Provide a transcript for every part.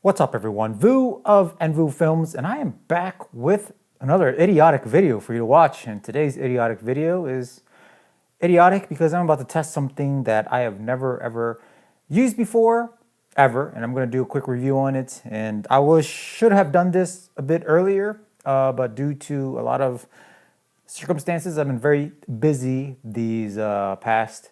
What's up everyone, Vu of nVu Films, and I am back with another idiotic video for you to watch. And today's idiotic video is idiotic because I'm about to test something that I have never ever used before, ever, and I'm going to do a quick review on it. And I should have done this a bit earlier, but due to a lot of circumstances, I've been very busy these past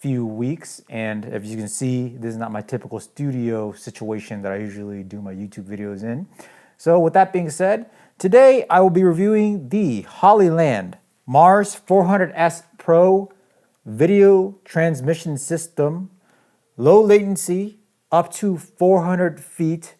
few weeks, and as you can see, this is not my typical studio situation that I usually do my YouTube videos in. So with that being said, today I will be reviewing the Hollyland Mars 400S Pro video transmission system, low latency, up to 400 feet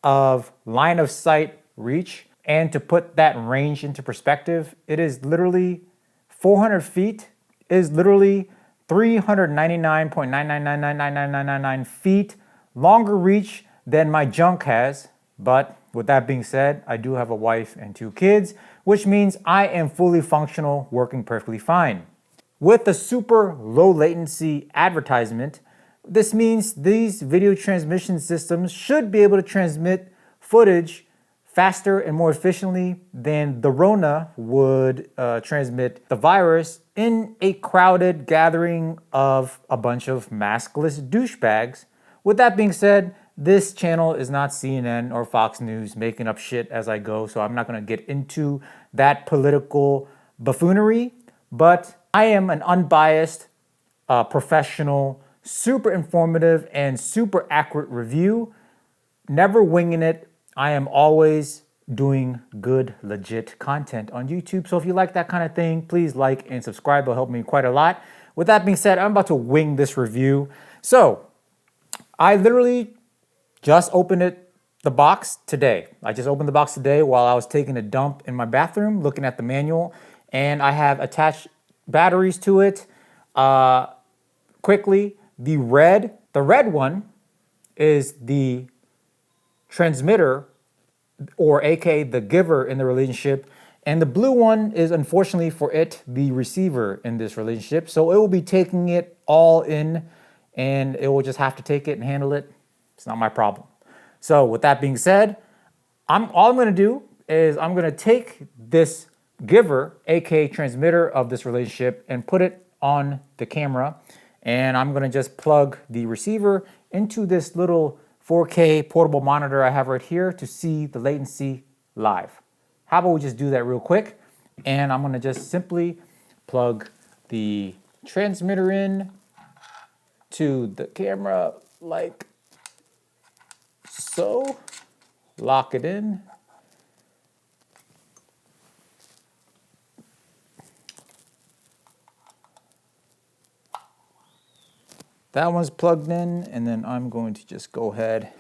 of line of sight reach. And to put that range into perspective, it is literally 400 feet is literally 399.999999999 feet longer reach than my junk has. But with that being said, I do have a wife and 2 kids, which means I am fully functional, working perfectly fine. With the super low latency advertisement, this means these video transmission systems should be able to transmit footage faster and more efficiently than the Rona would transmit the virus in a crowded gathering of a bunch of maskless douchebags. With that being said, this channel is not CNN or Fox News making up shit as I go, so I'm not going to get into that political buffoonery, but I am an unbiased, professional, super informative, and super accurate review, never winging it. I am always doing good, legit content on YouTube. So if you like that kind of thing, please like and subscribe. It'll help me quite a lot. With that being said, I'm about to wing this review. So I literally just opened the box today. I just opened the box today while I was taking a dump in my bathroom, looking at the manual, and I have attached batteries to it. Quickly, the red one is the transmitter, or aka the giver in the relationship, and the blue one is, unfortunately for it, the receiver in this relationship. So it will be taking it all in, and it will just have to take it and handle it. It's not my problem. So with that being said, all I'm going to do is I'm going to take this giver, aka transmitter of this relationship, and put it on the camera, and I'm going to just plug the receiver into this little 4K portable monitor I have right here to see the latency live. How about we just do that real quick? And I'm gonna just simply plug the transmitter in to the camera like so, lock it in. That one's plugged in, and then I'm going to just go ahead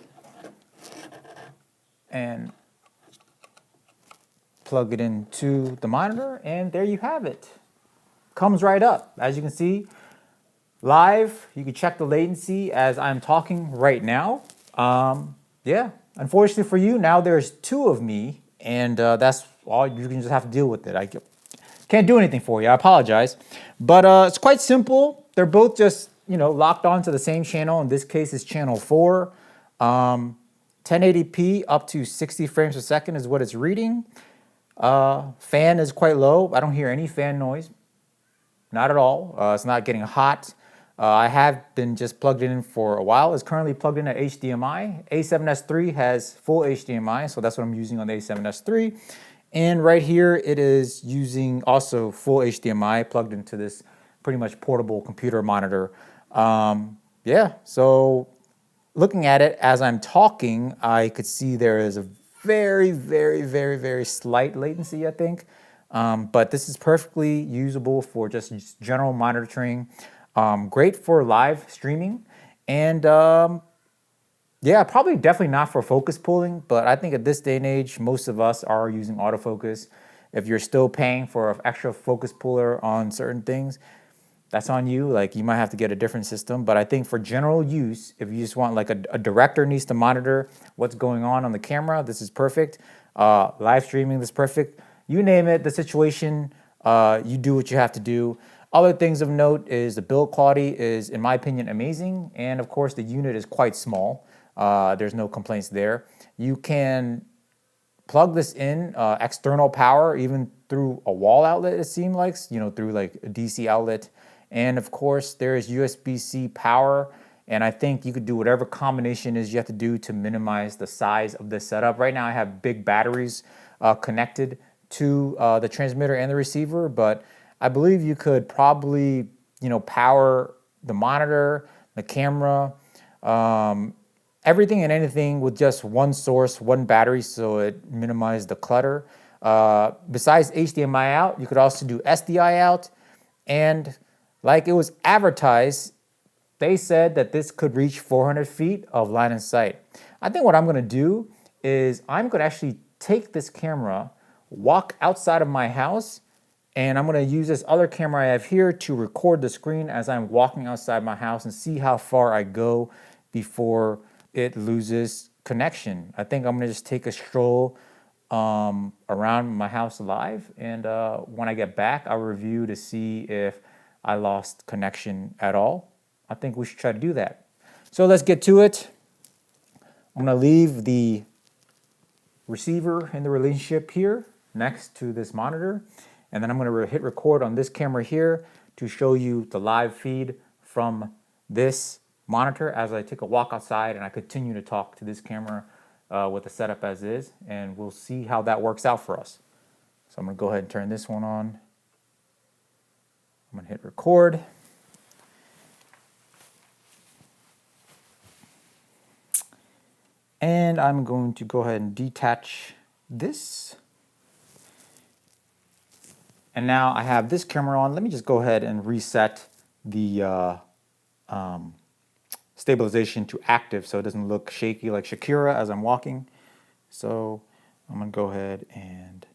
and plug it into the monitor, and there you have it. Comes right up. As you can see, live, you can check the latency as I'm talking right now. Yeah, unfortunately for you, now there's 2 of me, and that's all. You can just have to deal with it. I can't do anything for you, I apologize. But it's quite simple. They're both just, locked onto the same channel. In this case, it's channel 4. 1080p up to 60 frames per second is what it's reading. Fan is quite low. I don't hear any fan noise. Not at all. It's not getting hot. I have been just plugged in for a while. It's currently plugged in at HDMI. A7S III has full HDMI, so that's what I'm using on the A7S III. And right here, it is using also full HDMI plugged into this pretty much portable computer monitor. Yeah, so looking at it as I'm talking, I could see there is a very, very, very, very slight latency, I think. But this is perfectly usable for just general monitoring. Great for live streaming. And yeah, probably definitely not for focus pulling, but I think at this day and age, most of us are using autofocus. If you're still paying for an extra focus puller on certain things, that's on you. Like, you might have to get a different system. But I think for general use, if you just want, like, a director needs to monitor what's going on the camera, this is perfect. Live streaming, this is perfect. You name it, the situation, you do what you have to do. Other things of note is the build quality is, in my opinion, amazing. And of course, the unit is quite small. There's no complaints there. You can plug this in external power, even through a wall outlet, it seemed like, through like a DC outlet. And of course, there is USB-C power. And I think you could do whatever combination is you have to do to minimize the size of this setup. Right now, I have big batteries connected to the transmitter and the receiver, but I believe you could probably, power the monitor, the camera, everything and anything with just one source, one battery, so it minimizes the clutter. Besides HDMI out, you could also do SDI out, and like it was advertised, they said that this could reach 400 feet of line of sight. I think what I'm gonna do is I'm gonna actually take this camera, walk outside of my house, and I'm gonna use this other camera I have here to record the screen as I'm walking outside my house and see how far I go before it loses connection. I think I'm gonna just take a stroll around my house live, and when I get back, I'll review to see if I lost connection at all. I think we should try to do that. So let's get to it. I'm gonna leave the receiver in the relationship here next to this monitor, and then I'm gonna hit record on this camera here to show you the live feed from this monitor as I take a walk outside and I continue to talk to this camera with the setup as is, and we'll see how that works out for us. So I'm gonna go ahead and turn this one on. I'm gonna hit record. And I'm going to go ahead and detach this. And now I have this camera on. Let me just go ahead and reset the stabilization to active so it doesn't look shaky like Shakira as I'm walking. So I'm gonna go ahead and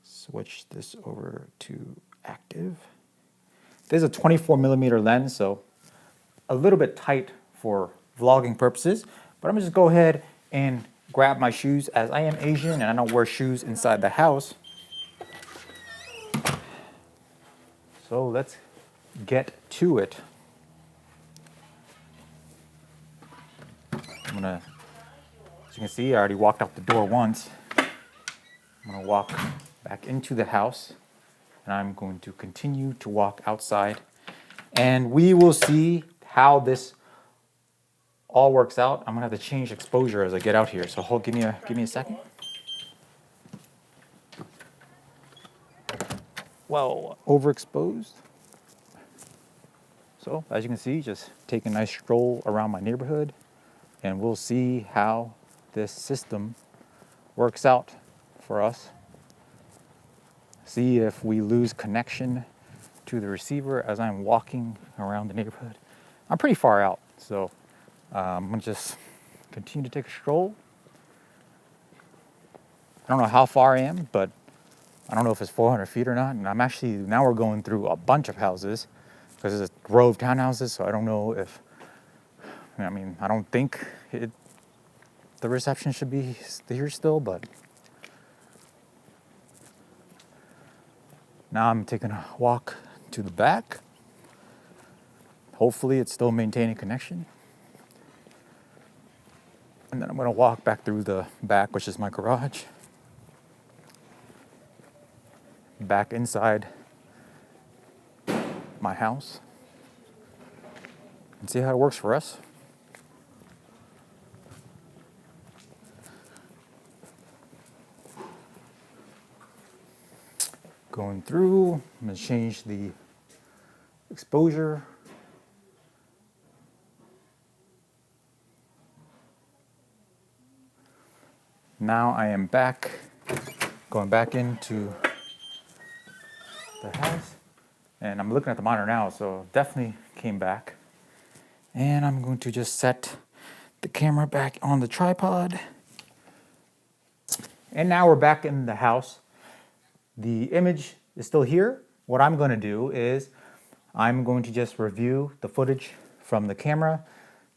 switch this over to active. This is a 24mm lens, so a little bit tight for vlogging purposes. But I'm gonna just go ahead and grab my shoes as I am Asian and I don't wear shoes inside the house. So let's get to it. I'm gonna, as you can see, I already walked out the door once. I'm gonna walk back into the house and I'm going to continue to walk outside and we will see how this all works out. I'm gonna have to change exposure as I get out here. So give me a second. Whoa, overexposed. So as you can see, just take a nice stroll around my neighborhood and we'll see how this system works out for us. See if we lose connection to the receiver as I'm walking around the neighborhood. I'm pretty far out, so I'm gonna just continue to take a stroll. I don't know how far I am, but I don't know if it's 400 feet or not. And I'm actually, now we're going through a bunch of houses because it's a row of townhouses. So I don't know if, I mean, I don't think the reception should be here still, but now I'm taking a walk to the back. Hopefully it's still maintaining connection. And then I'm gonna walk back through the back, which is my garage. Back inside my house. And see how it works for us. Going through, I'm gonna change the exposure. Now I am back, going back into the house, and I'm looking at the monitor now, so definitely came back. And I'm going to just set the camera back on the tripod. And now we're back in the house. The image is still here. What I'm going to do is I'm going to just review the footage from the camera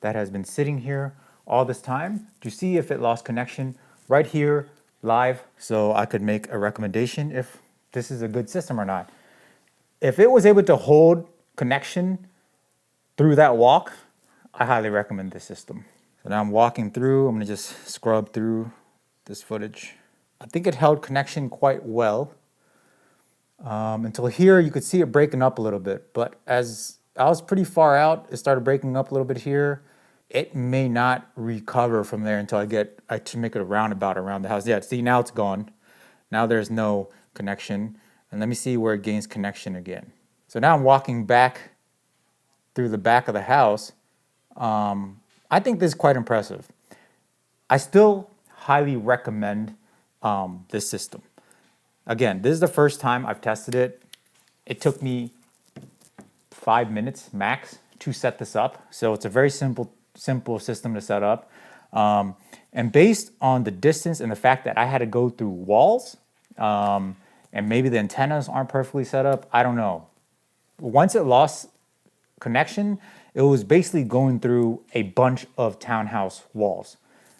that has been sitting here all this time to see if it lost connection right here live, so I could make a recommendation if this is a good system or not. If it was able to hold connection through that walk, I highly recommend this system. So now I'm walking through. I'm gonna just scrub through this footage. I think it held connection quite well. Until here, you could see it breaking up a little bit. But as I was pretty far out, it started breaking up a little bit here. It may not recover from there until I to make it a roundabout around the house. Yeah, see, now it's gone. Now there's no connection. And let me see where it gains connection again. So now I'm walking back through the back of the house. I think this is quite impressive. I still highly recommend this system. Again, this is the first time I've tested it. It took me 5 minutes max to set this up. So it's a very simple system to set up. And based on the distance and the fact that I had to go through walls, and maybe the antennas aren't perfectly set up, I don't know. Once it lost connection, it was basically going through a bunch of townhouse walls,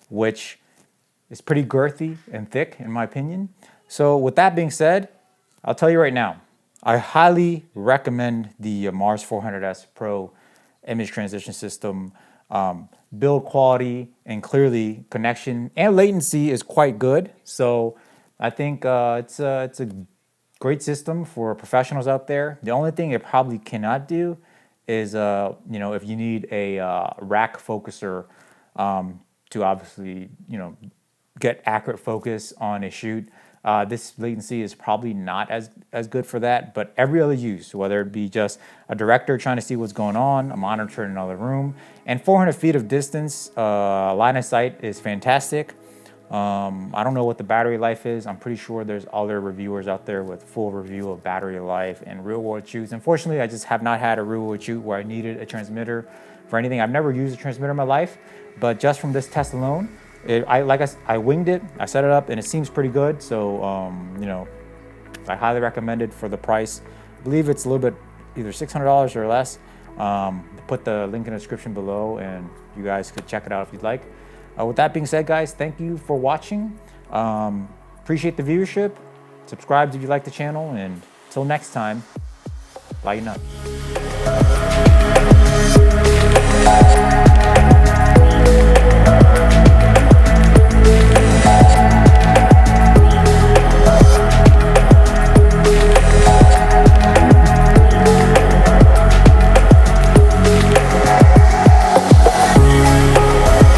which is pretty girthy and thick in my opinion. So with that being said, I'll tell you right now, I highly recommend the Mars 400S Pro image transition system. Build quality and clearly connection and latency is quite good. So I think it's a great system for professionals out there. The only thing it probably cannot do is, if you need a rack focuser to obviously, get accurate focus on a shoot. This latency is probably not as good for that, but every other use, whether it be just a director trying to see what's going on, a monitor in another room, and 400 feet of distance, line of sight is fantastic. I don't know what the battery life is. I'm pretty sure there's other reviewers out there with full review of battery life and real world shoots. Unfortunately, I just have not had a real world shoot where I needed a transmitter for anything. I've never used a transmitter in my life, but just from this test alone, I winged it, I set it up, and it seems pretty good. So, I highly recommend it for the price. I believe it's a little bit either $600 or less. Put the link in the description below, and you guys could check it out if you'd like. With that being said, guys, thank you for watching. Appreciate the viewership. Subscribe if you like the channel, and until next time, lighten up.